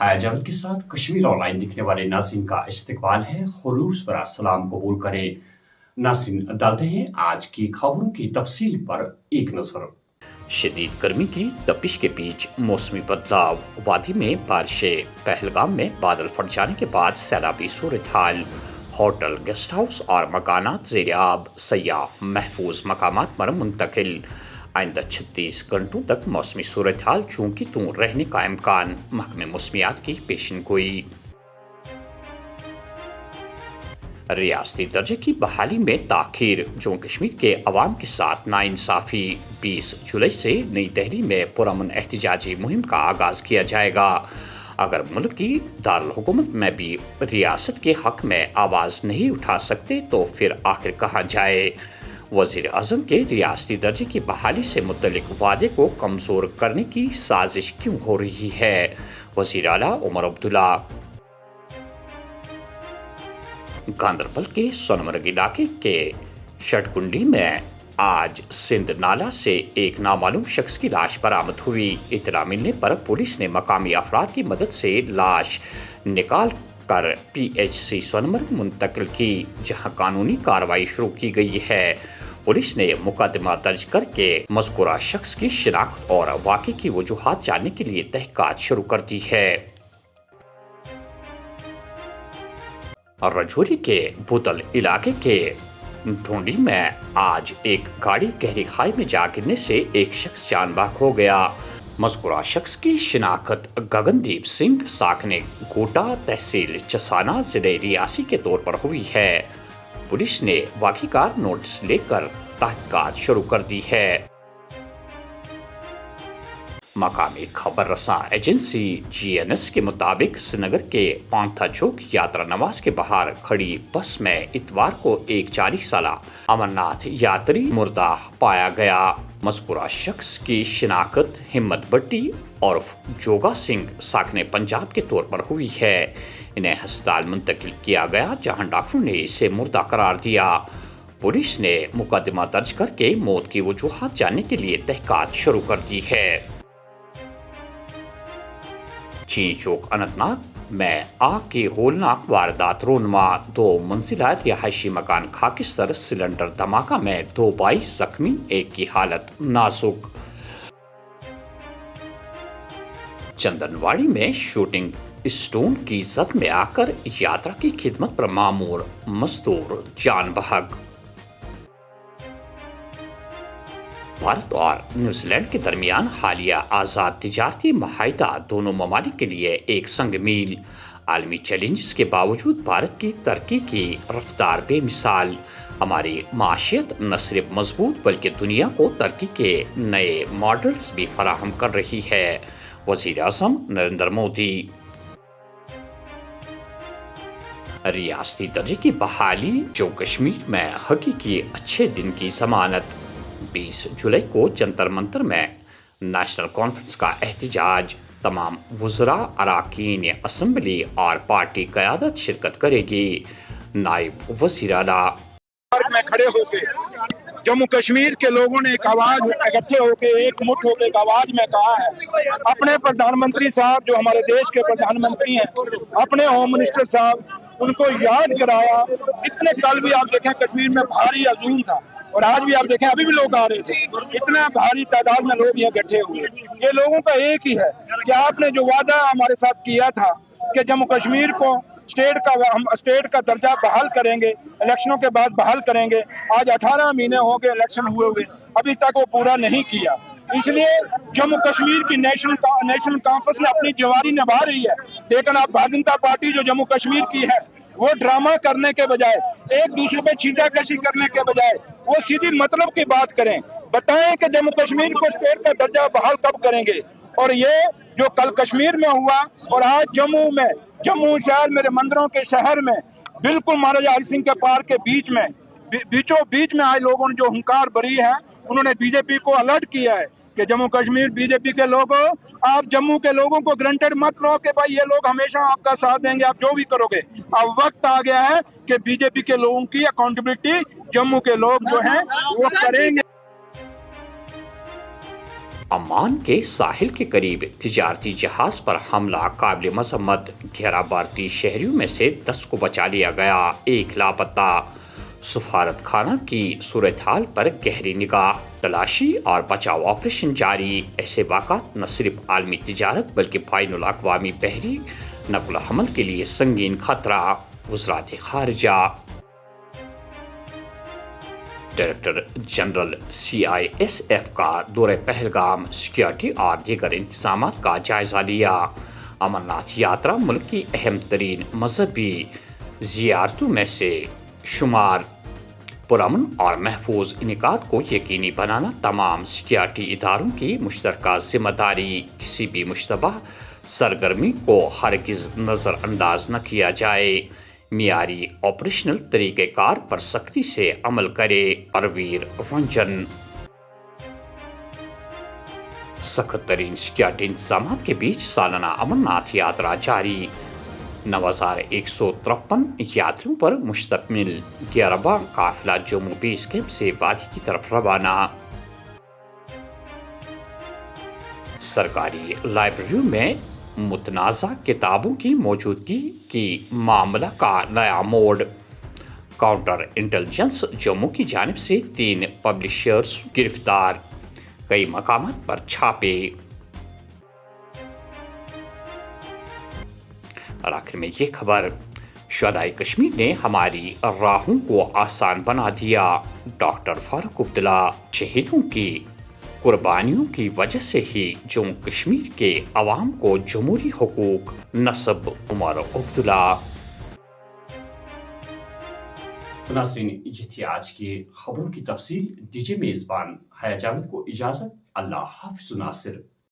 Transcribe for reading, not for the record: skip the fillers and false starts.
हाया जावेद के साथ कश्मीर ऑनलाइन दिखने वाले नाज़रीन का इस्तकबाल है। खुलूस भरा सलाम कबूल करें। नाज़रीन, डालते हैं आज की खबरों की तफसील पर एक नजर। शदीद गर्मी की तपिश के बीच मौसमी बदलाव, वादी में बारिशें, पहलगाम में बादल फट जाने के बाद सैलाबी सूरत हाल, होटल, गेस्ट हाउस और मकानात ज़ेर आब, सयाह महफूज मकामात पर मुंतकिल। आइंदा 36 घंटों तक मौसमी सूरत हाल चूंकि तू रहने का इम्कान, महकमे मौसमियात की पेशन गोई। रियासती दर्जे की बहाली में ताखीर, जम्मू कश्मीर के अवाम के साथ नाइंसाफी। 20 जुलाई से नई दिल्ली में पुरअमन एहतजाजी मुहिम का आगाज किया जाएगा। अगर मुल्क की दारुल हुकूमत में भी रियासत के हक में आवाज़ नहीं उठा सकते तो फिर आखिर कहाँ जाए। वज़ीर आज़म के रियासती दर्जे की बहाली से मुतल्लिक वादे को कमज़ोर करने की साजिश क्यों हो रही है। वज़ीर आला उमर अब्दुल्ला। गांदरबल के सोनमर्ग इलाके के शटकुंडी में आज सिंध नाला से एक नामालूम शख्स की लाश बरामद हुई। इतला मिलने पर पुलिस ने मकामी अफराद की मदद से लाश निकाल कर PHC सोनमर्ग मुंतकिल की, जहां कानूनी कार्रवाई शुरू की गई है। पुलिस ने मुकदमा दर्ज करके मज़कूरा शख्स की शिनाख्त और वाक़े की वजूहात जानने के लिए तहक़ीक़ात शुरू कर दी है। रजौरी के बुतल इलाके के ढूंढी में आज एक गाड़ी गहरी खाई में जा गिरने से एक शख्स जान बाक हो गया। मज़कूरा शख्स की शिनाख्त गगनदीप सिंह साकने गोटा तहसील चसाना ज़िले रियासी के तौर पर हुई है। पुलिस ने वाक़ई का नोटिस लेकर तहक़ीक़ात शुरू कर दी है। मकामी खबर रसा एजेंसी GNS के मुताबिक श्रीनगर के पांथा चौक यात्रा नवाज के बाहर खड़ी बस में इतवार को एक 40 साला अमरनाथ यात्री मुर्दा पाया गया। मज़कूरा शख्स की शिनाख्त हिम्मत भट्टी और जोगा सिंह साकने पंजाब के तौर पर हुई है। इन्हें अस्पताल मुंतकिल किया गया, जहां डॉक्टरों ने इसे मुर्दा करार दिया। पुलिस ने मुकदमा दर्ज करके मौत की वजूहात जानने के लिए तहक़ीक़ात शुरू कर दी है। चीनी चौक अनंतनाग में आग की होलनाक वारदात रोनमा, 2 मंजिला रिहायशी मकान खाकिस्तर, सिलेंडर धमाका में 2 22 जख्मी, एक की हालत नाजुक। चंदनवाड़ी में शूटिंग स्टोन की जद में आकर यात्रा की खिदमत पर मामूर मजदूर जान बहक। भारत और न्यूजीलैंड के दरमियान हालिया आज़ाद तिजारती माहिदा दोनों ममालिक के लिए एक संग मील। आलमी चैलेंजेस के बावजूद भारत की तरक्की की रफ्तार बेमिसाल। हमारी माशियत न सिर्फ मजबूत बल्कि दुनिया को तरक्की के नए मॉडल्स भी फराहम कर रही है। वज़ीर आज़म नरेंद्र मोदी। रियासती दर्जे की बहाली, जम्मू कश्मीर में हकीकी अच्छे दिन की जमानत। 20 जुलाई को जंतर मंतर में नेशनल कॉन्फ्रेंस का एहतजाज। तमाम वज़रा, अराकीन असम्बली और पार्टी क़यादत शिरकत करेगी। नायब वज़ीर आला में खड़े होकर जम्मू कश्मीर के लोगों ने एक आवाज इकट्ठे होकर एक मुठ होकर एक आवाज में कहा है, अपने प्रधानमंत्री साहब जो हमारे देश के प्रधानमंत्री हैं, अपने होम मिनिस्टर साहब, उनको याद कराया। इतने कल भी आप देखें कश्मीर में भारी हजूम था और आज भी आप देखें अभी भी लोग आ रहे थे। इतना भारी तादाद में लोग यहाँ इकट्ठे हुए। ये लोगों का एक ही है कि आपने जो वादा हमारे साथ किया था कि जम्मू कश्मीर को हम स्टेट का दर्जा बहाल करेंगे, इलेक्शनों के बाद बहाल करेंगे। आज 18 महीने हो गए इलेक्शन हुए, अभी तक वो पूरा नहीं किया। इसलिए जम्मू कश्मीर की नेशनल कॉन्फ्रेंस में अपनी जिम्मेदारी निभा रही है। लेकिन अब भारतीय जनता पार्टी जो जम्मू कश्मीर की है, वो ड्रामा करने के बजाय, एक दूसरे पे छींटाकशी करने के बजाय वो सीधी मतलब की बात करें। बताएं कि जम्मू कश्मीर को स्टेट का दर्जा बहाल कब करेंगे। और ये जो कल कश्मीर में हुआ और आज जम्मू शहर, मेरे मंदिरों के शहर में, बिल्कुल महाराजा हरि सिंह के पार्क के बीचों बीच में आए लोगों ने जो हुंकार भरी है, उन्होंने बीजेपी को अलर्ट किया है कि जम्मू कश्मीर बीजेपी के लोगों, आप जम्मू के लोगों को ग्रंटेड मत लो कि भाई ये लोग हमेशा आपका साथ देंगे, आप जो भी करोगे। अब वक्त आ गया है कि बीजेपी के लोगों की अकाउंटेबिलिटी जम्मू के लोग जो हैं वो करेंगे। عمان کے ساحل کے قریب تجارتی جہاز پر حملہ قابل مذمت، 11 بھارتی شہریوں میں سے 10 کو بچا لیا گیا، 1 لاپتہ۔ سفارت خانہ کی صورتحال پر گہری نگاہ، تلاشی اور بچاؤ آپریشن جاری۔ ایسے واقعات نہ صرف عالمی تجارت بلکہ بین الاقوامی بحری نقل و حمل کے لیے سنگین خطرہ۔ وزارت خارجہ ڈائریکٹر جنرل CISF کا دورہ پہلگام، سیکورٹی اور دیگر انتظامات کا جائزہ لیا۔ امرناتھ یاترا ملک کی اہم ترین مذہبی زیارتوں میں سے شمار۔ پرامن اور محفوظ انعقاد کو یقینی بنانا تمام سیکورٹی اداروں کی مشترکہ ذمہ داری۔ کسی بھی مشتبہ سرگرمی کو ہرگز نظر انداز نہ کیا جائے۔ معیاری آپریشنل طریقہ کار پر سختی سے عمل کرے۔ پرویر رنجن۔ سخت ترین سیکورٹی انتظامات کے بیچ سالانہ امرناتھ یاترا جاری۔ 9153 یاتریوں پر مشتمل 11واں قافلہ جموں بیس کیمپ سے وادی کی طرف روانہ۔ سرکاری لائبریریوں میں متنازع کتابوں کی موجودگی کی معاملہ کا نیا موڑ۔ کاؤنٹر انٹیلیجنس جموں کی جانب سے 3 پبلشرز گرفتار، کئی مقامات پر چھاپے۔ اور آخر میں یہ خبر، شہدائے کشمیر نے ہماری راہوں کو آسان بنا دیا۔ ڈاکٹر فاروق عبداللہ۔ شہیدوں کی قربانیوں کی وجہ سے ہی جموں کشمیر کے عوام کو جمہوری حقوق نصب۔ عمر عبداللہ۔ ناظرین، یہ تھی آج کی خبروں کی تفصیل۔ دیجیے میزبان حیا جاوید کو اجازت۔ اللہ حافظ ناصر۔